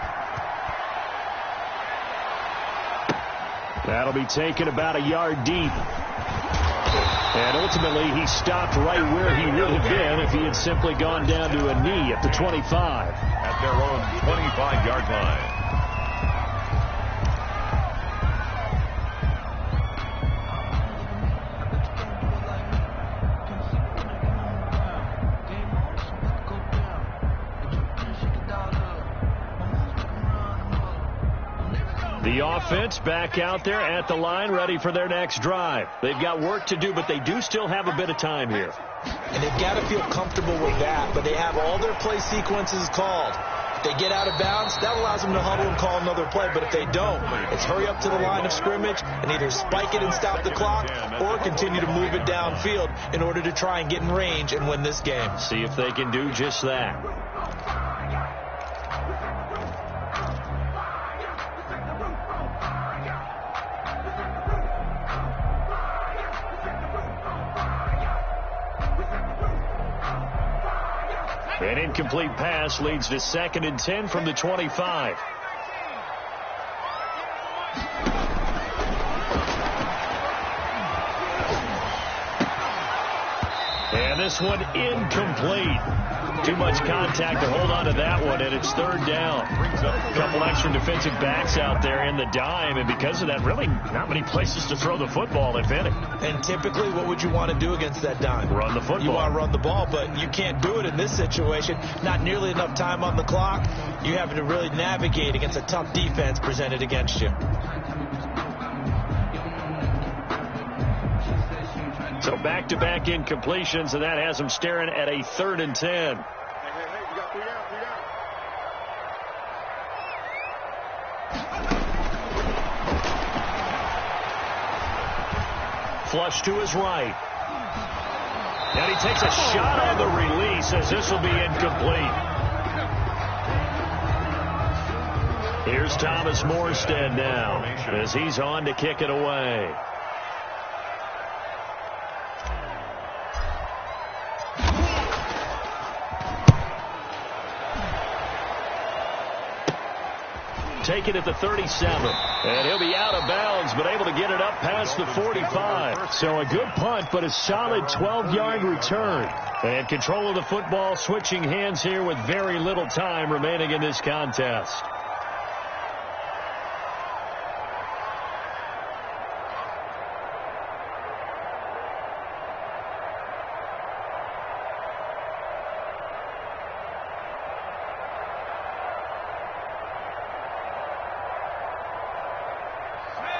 That'll be taken about a yard deep. And ultimately, he stopped right where he would have been if he had simply gone down to a knee at the 25. At their own 25-yard line. The offense back out there at the line, ready for their next drive. They've got work to do, but they do still have a bit of time here. And they've got to feel comfortable with that, but they have all their play sequences called. If they get out of bounds, that allows them to huddle and call another play. But if they don't, it's hurry up to the line of scrimmage and either spike it and stop the clock or continue to move it downfield in order to try and get in range and win this game. See if they can do just that. An incomplete pass leads to 2nd and 10 from the 25. And this one incomplete. Too much contact to hold on to that one, and it's 3rd down. A couple extra defensive backs out there in the dime, and because of that, really not many places to throw the football, if any. And typically, what would you want to do against that dime? Run the football. You want to run the ball, but you can't do it in this situation. Not nearly enough time on the clock. You have to really navigate against a tough defense presented against you. So back-to-back incompletions, and that has them staring at a 3rd and 10. Hey, you got 3 down, 3 down. Flush to his right. And he takes a shot on the release as this will be incomplete. Here's Thomas Morstead now as he's on to kick it away. Take it at the 37. And he'll be out of bounds, but able to get it up past the 45. So a good punt, but a solid 12-yard return. And control of the football switching hands here with very little time remaining in this contest.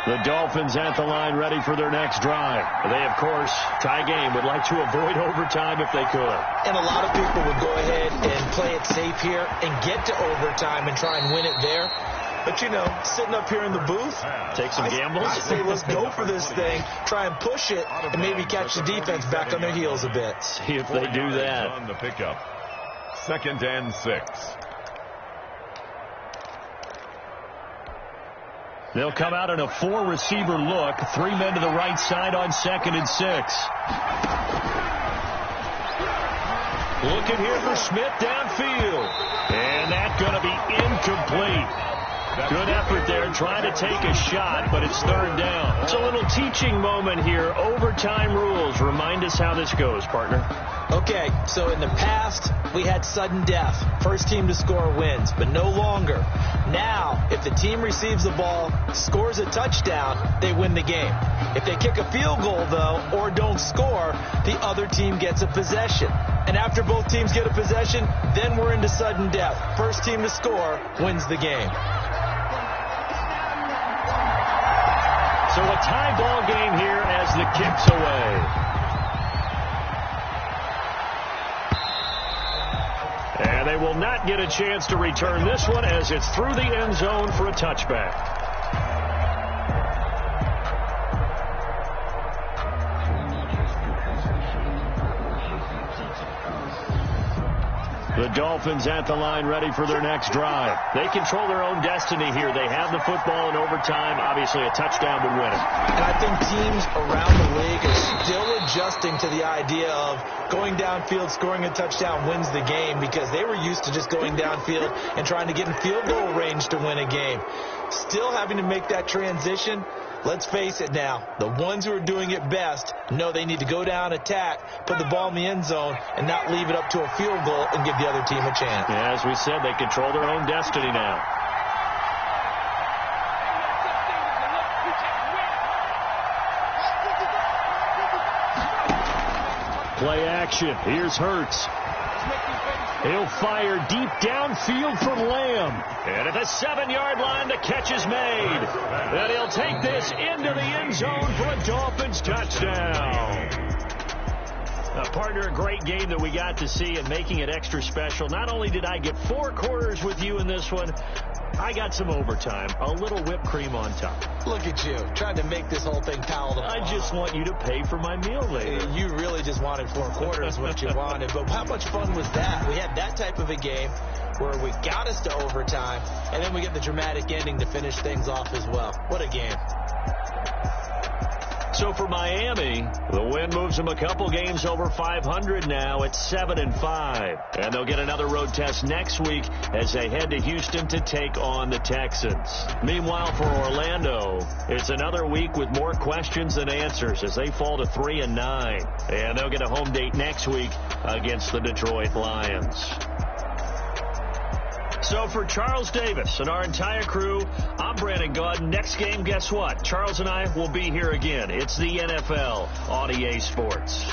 The Dolphins at the line ready for their next drive. They, of course, tie game, would like to avoid overtime if they could. And a lot of people would go ahead and play it safe here and get to overtime and try and win it there. But, you know, sitting up here in the booth, take some gambles. I say let's go for this thing, try and push it, and maybe catch the defense back on their heels a bit. See if they do that. On the pickup. 2nd and 6. They'll come out in a 4-receiver look. 3 men to the right side on 2nd and 6. Looking here for Smith downfield. And that's going to be incomplete. Good effort there, trying to take a shot, but it's 3rd down. It's a little teaching moment here. Overtime rules. Remind us how this goes, partner. Okay, so in the past, we had sudden death. First team to score wins, but no longer. Now, if the team receives the ball, scores a touchdown, they win the game. If they kick a field goal, though, or don't score, the other team gets a possession. And after both teams get a possession, then we're into sudden death. First team to score wins the game. So a tie ball game here as the kick's away. And they will not get a chance to return this one as it's through the end zone for a touchback. The Dolphins at the line ready for their next drive. They control their own destiny here. They have the football in overtime. Obviously, a touchdown would win it. And I think teams around the league are still adjusting to the idea of going downfield, scoring a touchdown wins the game because they were used to just going downfield and trying to get in field goal range to win a game. Still having to make that transition. Let's face it now, the ones who are doing it best know they need to go down, attack, put the ball in the end zone, and not leave it up to a field goal and give the other team a chance. Yeah, as we said, they control their own destiny now. Play action. Here's Hurts. He'll fire deep downfield for Lamb. And at the 7-yard line, the catch is made. And he'll take this into the end zone for a Dolphins touchdown. Partner, a great game that we got to see and making it extra special. Not only did I get 4 quarters with you in this one, I got some overtime, a little whipped cream on top. Look at you, trying to make this whole thing palatable. I just want you to pay for my meal later. You really just wanted 4 quarters, what you wanted. But how much fun was that? We had that type of a game where we got us to overtime, and then we get the dramatic ending to finish things off as well. What a game. So for Miami, the win moves them a couple games over 500 now at 7-5. And they'll get another road test next week as they head to Houston to take on the Texans. Meanwhile, for Orlando, it's another week with more questions than answers as they fall to 3-9. And they'll get a home date next week against the Detroit Lions. So for Charles Davis and our entire crew, I'm Brandon Gaudin. Next game, guess what? Charles and I will be here again. It's the NFL on EA Sports.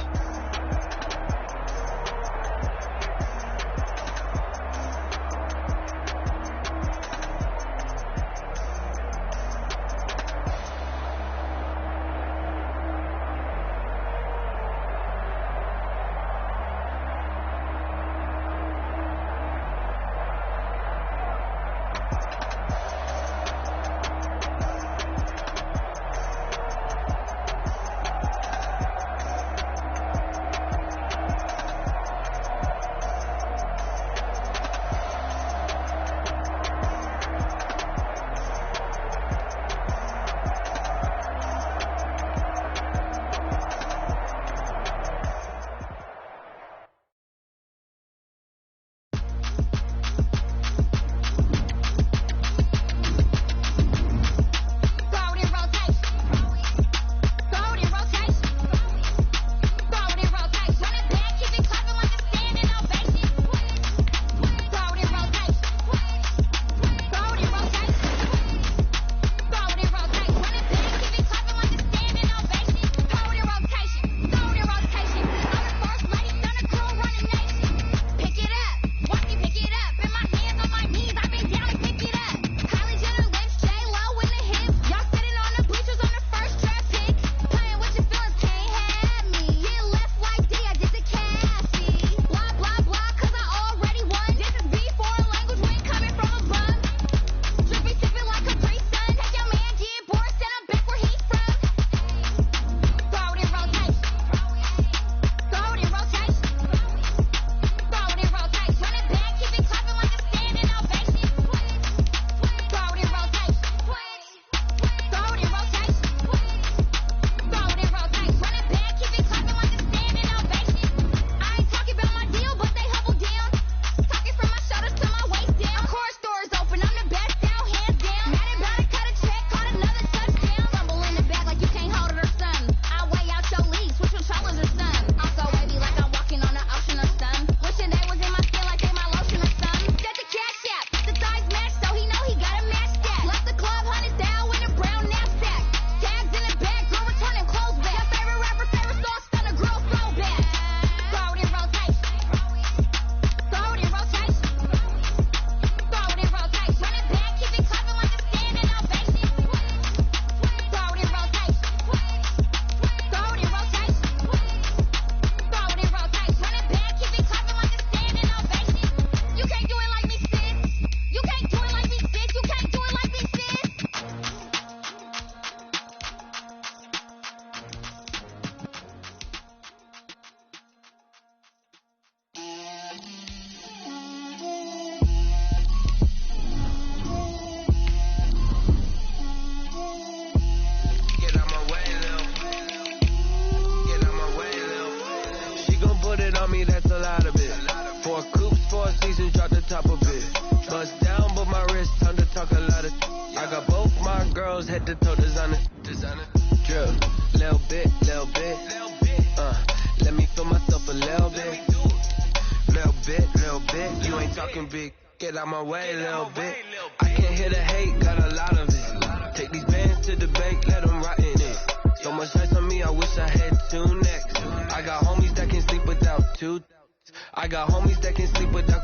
I got homies that can sleep without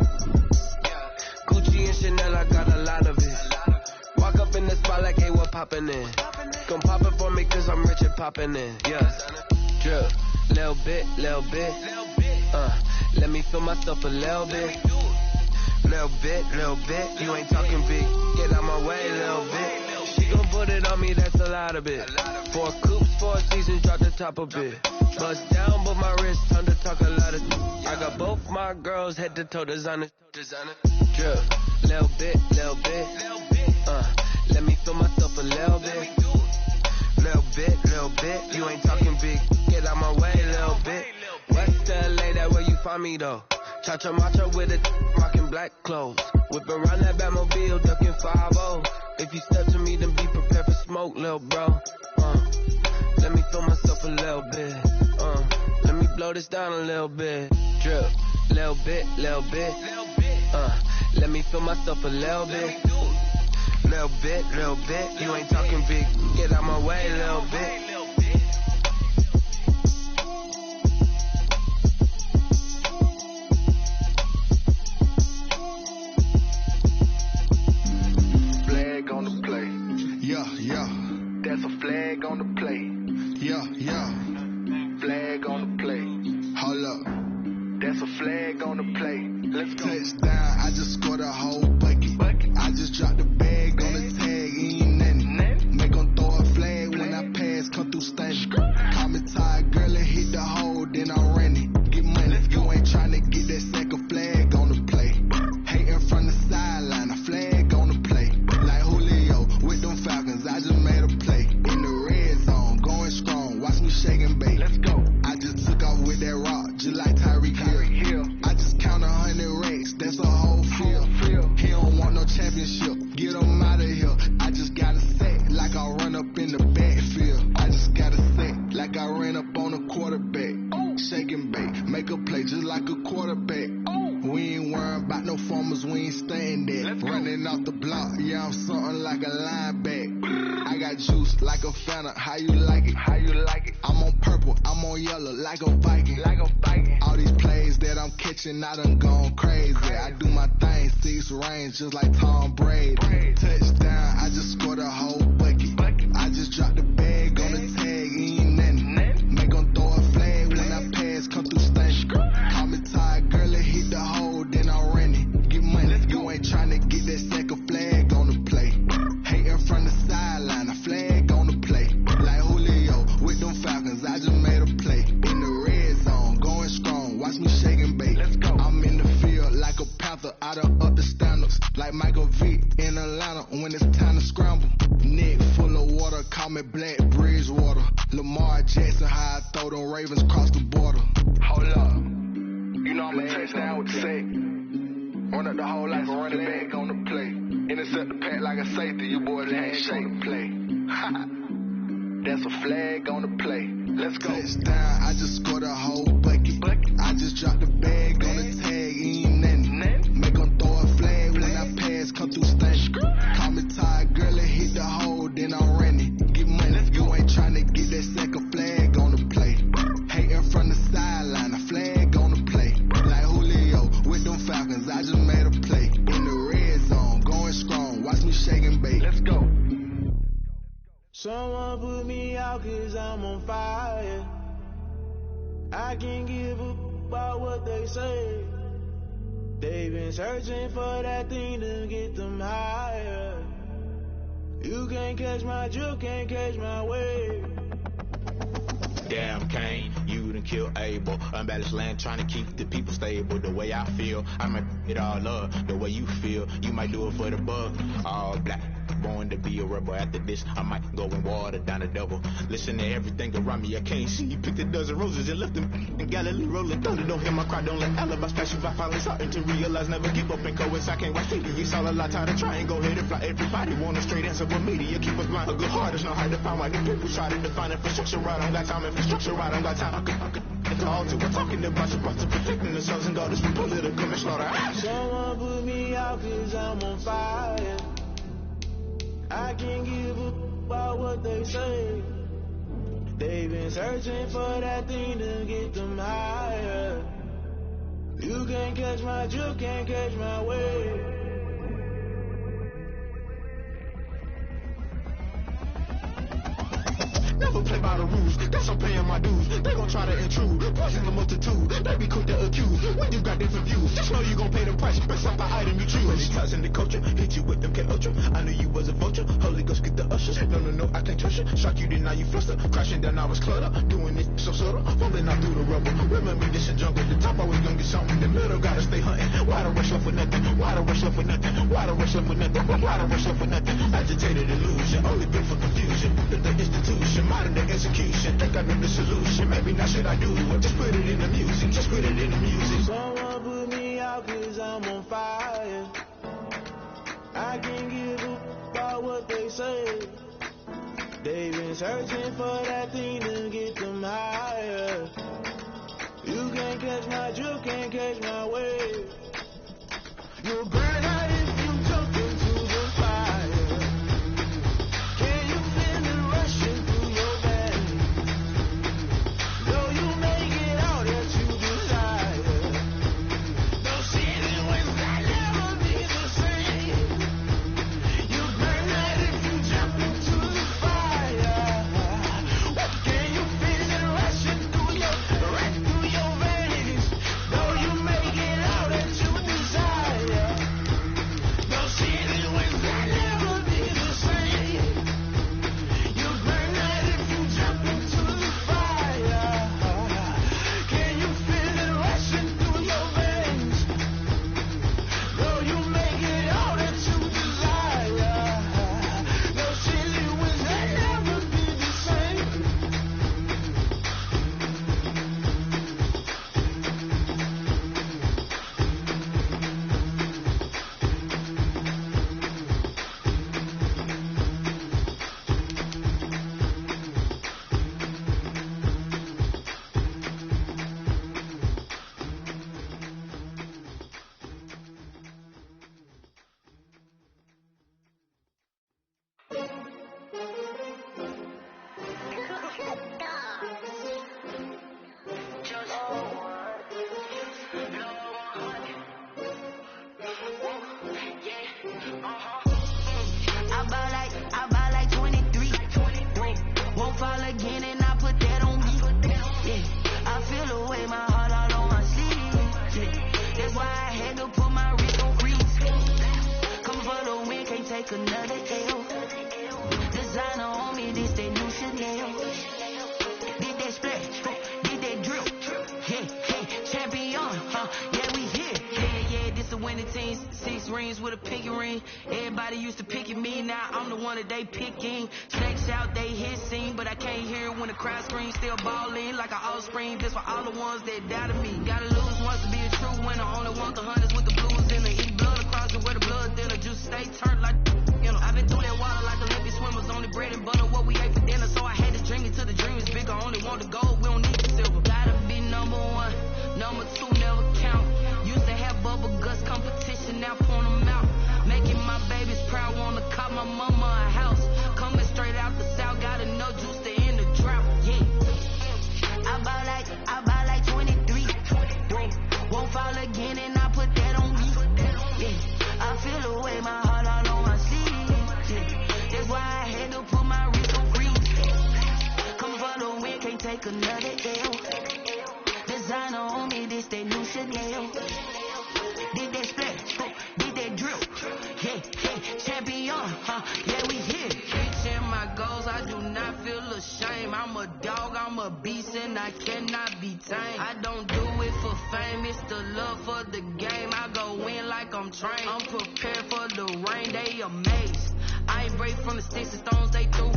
Gucci and Chanel, I got a lot of it. Walk up in the spot like, hey, what poppin' in? Come pop it for me, cause I'm rich and poppin' in. Yeah, drip, little bit. Let me feel myself a little bit. Little bit. You ain't talking big. Get out my way, little bit. She gon' put it on me, that's a lot of it. 4 coops, 4 seasons, drop the top a bit. Bust down, but my wrist, time to talk a lot of. I got both my girls head to toe designer. Drip, little bit. Let me feel myself a little bit. Little bit. You ain't talking big. Get out my way, little bit. West LA, that where you find me though. Cha-cha matcha with a rockin' black clothes. Whip around that Batmobile, ducking 5-0. If you step to me, then be prepared for smoke, little bro. Let me feel myself a little bit. Let me blow this down a little bit. Drip, little bit. Let me feel myself a little bit. Little bit. You ain't talking big. Get out my way, little bit. Flag on the play. Yeah. That's a flag on the play. Yeah. Flag on the play. Hold up. That's a flag on the play. Let's go. Touchdown, I just scored a whole bucket. I just dropped the bag on the tag, ain't nothing. Make 'em throw a flag when I pass, come through stunning. Call me tired, girl, and hit the hole, then I'm running. Get money, you ain't tryna get that second flag on the play. Hating from the sideline, a flag on the play. Like Julio with them Falcons, I just made a play. In the red zone, going strong, watch me shake and bake. Let's go. I just took off with that rock, just like Tyreek Hill. I just count 100 racks, that's a whole field. He don't want no championship, get him out of here. I just gotta say, like I run up in the backfield. I just gotta say, like I ran up on a quarterback. Shake and bake, make a play just like a quarterback. We ain't worrying about no formers, we ain't staying there. Running off the block, yeah, I'm something like a linebacker. I got juice like a Fanta, how you like it? I'm on purple, I'm on yellow, like a Viking. All these plays that I'm catching, I done gone crazy. I do my thing, 6 range, just like Tom Brady. Touchdown, I just scored a whole bucket. I just dropped the bag on the tag, ain't nothing. Make 'em throw a flag when I pass, come through stunning. Call me tired, girl, and hit the hole, then I'm running. Get money, you ain't tryna get that second flag on the play. Hating from the sideline, a flag on the play. Like Julio with them Falcons, I just made a play. In the red zone, going strong, watch me shake and bake. I'm in the field like a Panther, I done up the standards. Like Michael Vick in Atlanta when it's time to scramble. Neck full of water, call me Black Bridgewater. Lamar Jackson, how I throw them Ravens across the border. Hold up, you know I'm a touchdown with the sack. Run up the hole like a running back on the play. Intercept the pack like a safety, you boys ain't shake play. That's a flag on the play. Let's go. Touchdown, I just scored a whole bucket. I just dropped the bag on the tag, ain't nothing. Make 'em throw a flag when I pass, come through stunning. Call me tired, girl, and hit the hole, then I'm running. Get money, you ain't tryna get that second flag on the play. Hating from the sideline, a flag on the play. Like Julio with them Falcons, I just made a play. In the red zone, going strong, watch me shake and bake. Let's go. Someone put me out 'cause I'm on fire. I can't give up about what they say. They've been searching for that thing to get them higher. You can't catch my drift, can't catch my wave. Damn, Kane, you done killed Abel. Unbalanced land, trying to keep the people stable. The way I feel, I might it all up. The way you feel, you might do it for the buck. All black, born to be a rebel. After this, I might go and water down the devil. Listen to everything around me, I can't see. Picked a dozen roses and left them in Galilee rolling thunder. Don't hear my cry, don't let alibis pass you by. Finally starting to realize, never give up and coexist. I can't watch TV, it's all a lot. Tired of trying, go ahead and fly. Everybody want a straight answer with media. Keep us blind, a good heart is not hard to find. Why the people try to define infrastructure right? I don't got time, infrastructure right, I don't got time. I could all to. We're talking about your brother protecting the sons and daughters from political and slaughter. Someone put me out 'cause I'm on fire. I can't give up about what they say. They've been searching for that thing to get them higher. You can't catch my drift, can't catch my wave. Never play by the rules, guess I'm paying my dues. They gon' try to intrude, poison the multitude. They be quick to accuse, when you got different views. Just know you gon' pay the price, based off the item you choose. Many times in the culture, hit you with them K-Ultra. I knew you was a vulture, Holy Ghost get the ushers. No, I can't trust you. Shock you, then now you fluster. Crashing down, I was cluttered. Doing it so subtle, falling out through the rubble. Remember this in jungle, the top always gonna get something. The middle gotta stay hunting. Why the rush left for nothing? Why the rush left for nothing? Why the rush left for nothing? Why the rush left for nothing? Agitated illusion, only built for confusion. The institution, modern day execution. Think I know the solution. Maybe not should I do it? Just put it in the music. Just put it in the music. Someone put me out 'cause I'm on fire. I can't give a about what they say. They've been searching for that thing to get them higher. You can't catch my drift, can't catch my wave. You'll burn out if you jump into the fire. Can you feel it rushing through your veins? Though you make it all that you desire. Those feelings will never be the same. You burn out if you jump into the fire. Can you feel it rushing through your veins? Though you make it all that you desire. Those feelings will never be the same. You burn out if you jump into the fire. Can you feel it rushing through your veins? Though you make it all that you desire. Those feelings will never be the same. I buy like 23. Won't fall again and I put that on me. Yeah. I feel the way my heart all on my sleeve. Yeah. That's why I had to put my wrist on freeze. Coming for the win, can't take another L. Designer on me, this that new Chanel. Did that splash, did that drip. Yeah, champion, yeah, we here. Yeah, this a winning team. 6 rings with a pinky ring. Everybody used to pick at me, now I'm the one that they picking. Snakes out, they hit scene, but I can't hear it when the crowd screams. Still balling like an offspring. This for all the ones that doubted me. Gotta lose once to be a true winner. Only want the hunters with the blues in it. Eat blood across it where the blood thinner. Juice stay turned like, you know. I've been through that water like Olympic swimmers. Only bread and butter, what we ate for dinner. So I had to dream it till the dream is bigger. Only want the gold, we don't need the silver. Gotta be number 1, number 2 never count. Used to have bubble guts competition, now point them out. Making my babies proud, wanna cop my mama a house. Coming straight out the south, gotta know juice to end the drought. Yeah. I buy like 23. Won't fall again and I put that on me. Yeah. I feel the way my heart all on my sleeve. Yeah. That's why I had to put my wrist on freeze. Coming for the win, can't take another L. Designer on me, this that new Chanel. Did that splash, did that drip. Yeah, champion, yeah, we here. Reaching my goals, I do not feel ashamed. I'm a dog, I'm a beast, and I cannot be tamed. I don't do it for fame, it's the love for the game. I go in like I'm trained. I'm prepared for the rain, they amazed. I ain't break from the sticks and stones they threw.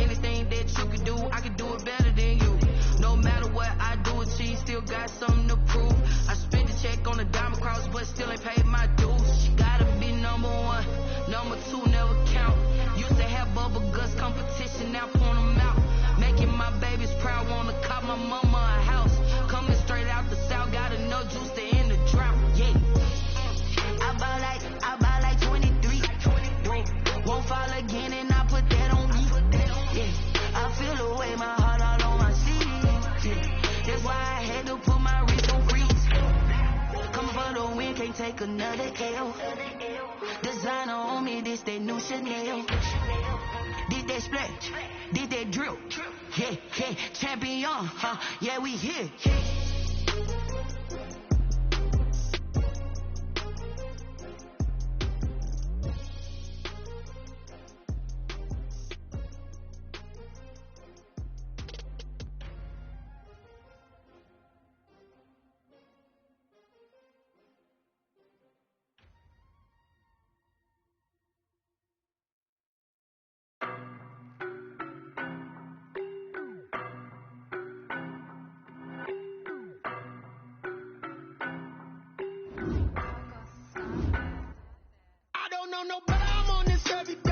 Anything that you can do, I can do it better than you. No matter what I do, achieve, still got something to prove. I spent the check on the diamond cross, but still ain't paid my dues. Gotta be number 1, number 2 never count. Used to have bubble guts competition, now point them out. Making my babies proud, wanna cop my mama a house. Coming straight out the south, gotta know juice to end the drought. Yeah. I buy like 23. Won't fall again and I put that on me. Yeah. I feel the way my heart all on my sleeve. Yeah. That's why I had to put my wrist on freeze. me this they new Chanel. Did they splash? Did they drill? Yeah, yeah, champion, huh? Yeah, we here. I don't know no better, I'm on this every day.